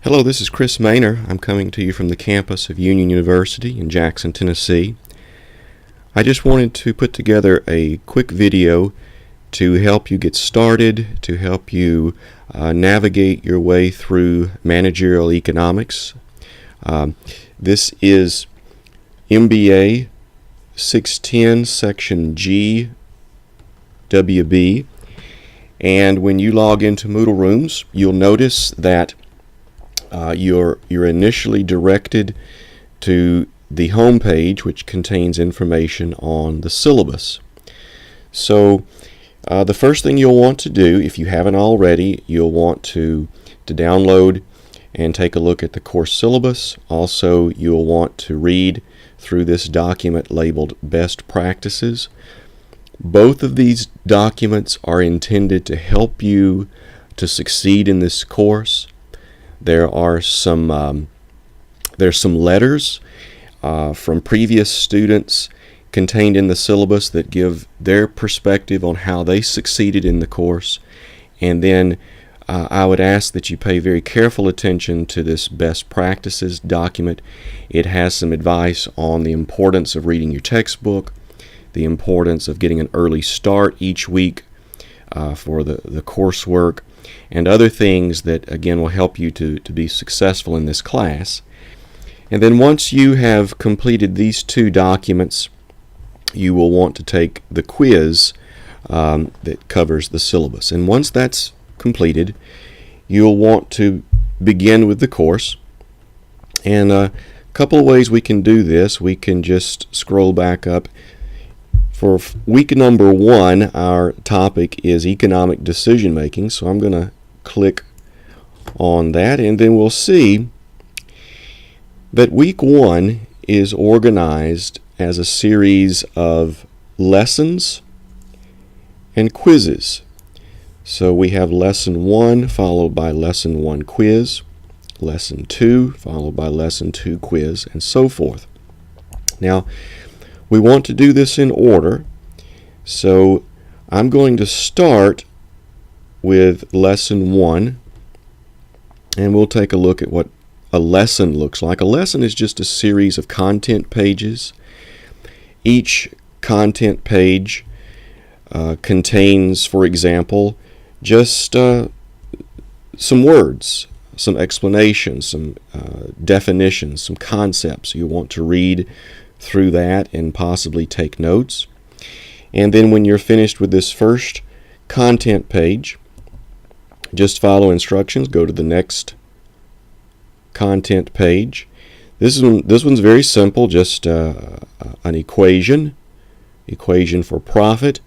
Hello, this is Chris Maynor. I'm coming to you from the campus of Union University in Jackson, Tennessee. I just wanted to put together a quick video to help you get started, to help you navigate your way through managerial economics. This is MBA 610 Section G WB, and when you log into Moodlerooms, you'll notice that you're initially directed to the home page, which contains information on the syllabus. So the first thing you'll want to do, if you haven't already, you'll want to download and take a look at the course syllabus. Also, you'll want to read through this document labeled Best Practices. Both of these documents are intended to help you to succeed in this course. There's some letters from previous students contained in the syllabus that give their perspective on how they succeeded in the course. And then I would ask that you pay very careful attention to this best practices document. It has some advice on the importance of reading your textbook, the importance of getting an early start each week for the coursework, and other things that again will help you to be successful in this class. And then once you have completed these two documents, you will want to take the quiz that covers the syllabus. And once that's completed, you'll want to begin with the course. And a couple of ways we can do this. We can just scroll back up. For week number 1, our topic is economic decision making, so I'm going to click on that, and then we'll see that week 1 is organized as a series of lessons and quizzes. So we have lesson 1 followed by lesson 1 quiz, lesson 2 followed by lesson 2 quiz, and so forth. Now, we want to do this in order, so I'm going to start with lesson 1, and we'll take a look at what a lesson looks like. A lesson is just a series of content pages. Each content page contains, for example, just some words, some explanations, some definitions, some concepts. You want to read through that and possibly take notes. And then when you're finished with this first content page, just follow instructions, go to the next content page. This one's very simple, just an equation for profit.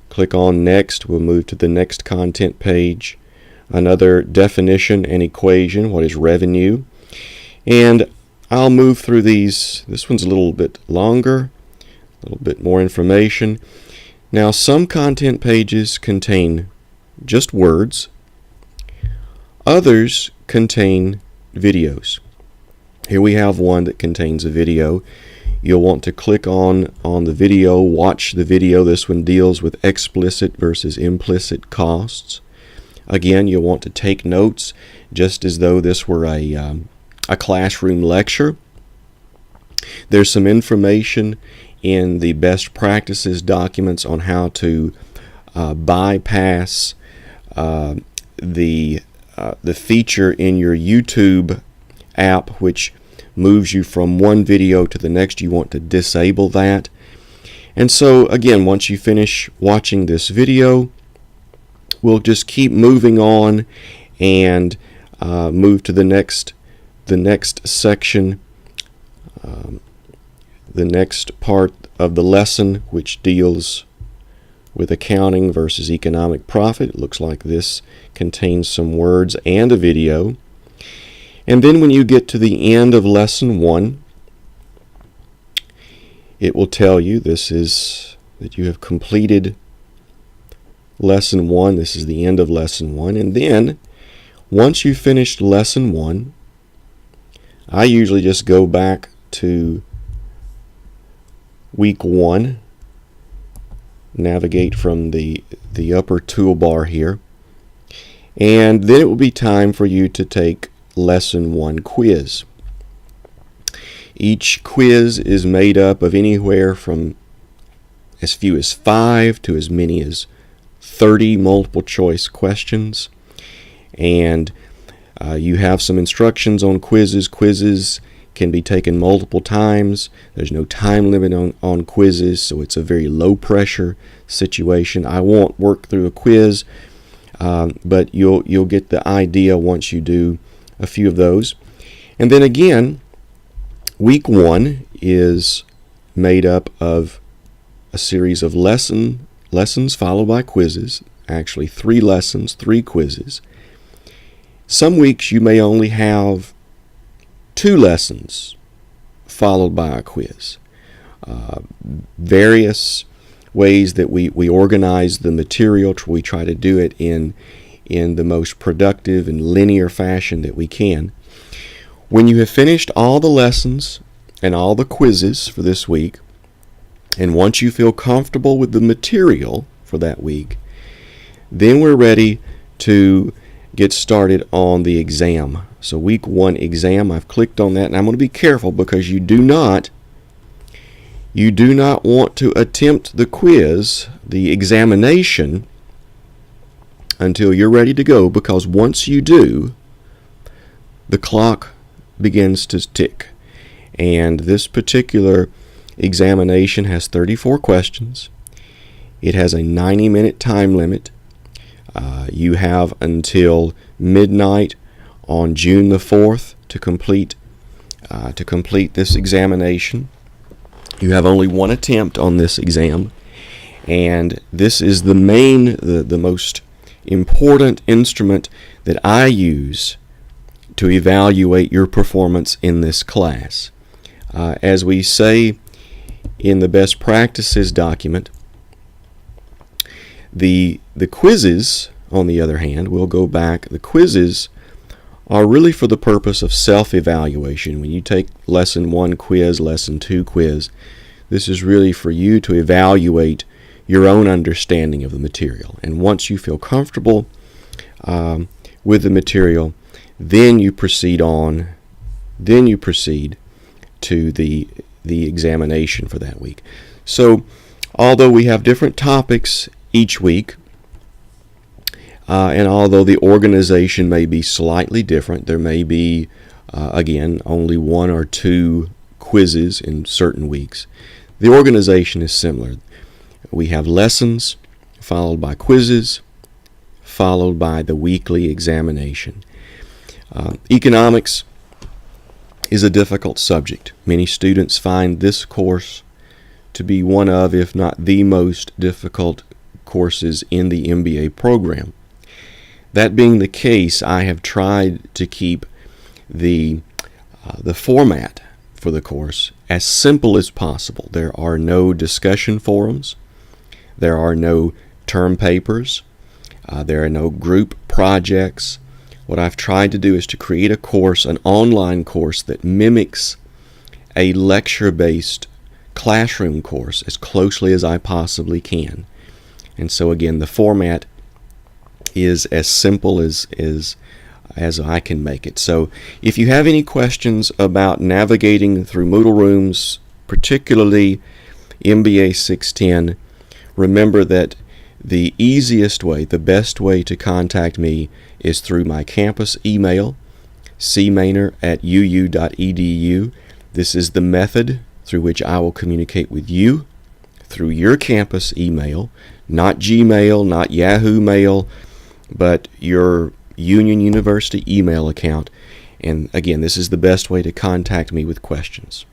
Click on next, we'll move to the next content page. Another definition and equation, what is revenue? And I'll move through these. This one's a little bit longer, a little bit more information. Now, some content pages contain just words. Others contain videos. Here we have one that contains a video. You'll want to click on the video, watch the video. This one deals with explicit versus implicit costs. Again, you'll want to take notes just as though this were a classroom lecture. There's some information in the best practices documents on how to bypass the feature in your YouTube app which moves you from one video to the next. You want to disable that. And so again, once you finish watching this video, we'll just keep moving on and move to the next section, the next part of the lesson, which deals with accounting versus economic profit. It looks like this contains some words and a video. And then when you get to the end of lesson 1, it will tell you this is that you have completed lesson 1. This is the end of lesson 1. And then once you've finished lesson 1, I usually just go back to week 1, navigate from the upper toolbar here, and then it will be time for you to take Lesson 1 quiz. Each quiz is made up of anywhere from as few as 5 to as many as 30 multiple choice questions. And you have some instructions on quizzes. Quizzes can be taken multiple times. There's no time limit on quizzes, so it's a very low pressure situation. I won't work through a quiz, but you'll get the idea once you do a few of those. And then again, week 1 is made up of a series of lessons followed by quizzes. Actually 3 lessons, 3 quizzes. Some weeks you may only have 2 lessons followed by a quiz. Various ways that we organize the material, we try to do it in the most productive and linear fashion that we can. When you have finished all the lessons and all the quizzes for this week, and once you feel comfortable with the material for that week, then we're ready to get started on the exam. So week 1 exam, I've clicked on that, and I'm going to be careful because you do not want to attempt the quiz, the examination, until you're ready to go, because once you do, the clock begins to tick. And this particular examination has 34 questions. It has a 90-minute time limit. You have until midnight on June the 4th to complete this examination. You have only one attempt on this exam, and this is the most important instrument that I use to evaluate your performance in this class. As we say in the best practices document, the quizzes, on the other hand, we'll go back. The quizzes are really for the purpose of self-evaluation. When you take lesson 1 quiz, lesson 2 quiz, this is really for you to evaluate your own understanding of the material. And once you feel comfortable with the material, then you proceed to the examination for that week. So although we have different topics each week, and although the organization may be slightly different, there may be, again, only 1 or 2 quizzes in certain weeks, the organization is similar. We have lessons followed by quizzes, followed by the weekly examination. Economics is a difficult subject. Many students find this course to be one of, if not the most difficult courses in the MBA program. That being the case, I have tried to keep the format for the course as simple as possible. There are no discussion forums. There are no term papers. There are no group projects. What I've tried to do is to create a course, an online course that mimics a lecture-based classroom course as closely as I possibly can. And so again, the format is as simple as I can make it. So if you have any questions about navigating through Moodlerooms, particularly MBA 610, remember that the easiest way, the best way to contact me is through my campus email, cmainer@uu.edu. This is the method through which I will communicate with you through your campus email, not Gmail, not Yahoo Mail, but your Union University email account. And again, this is the best way to contact me with questions.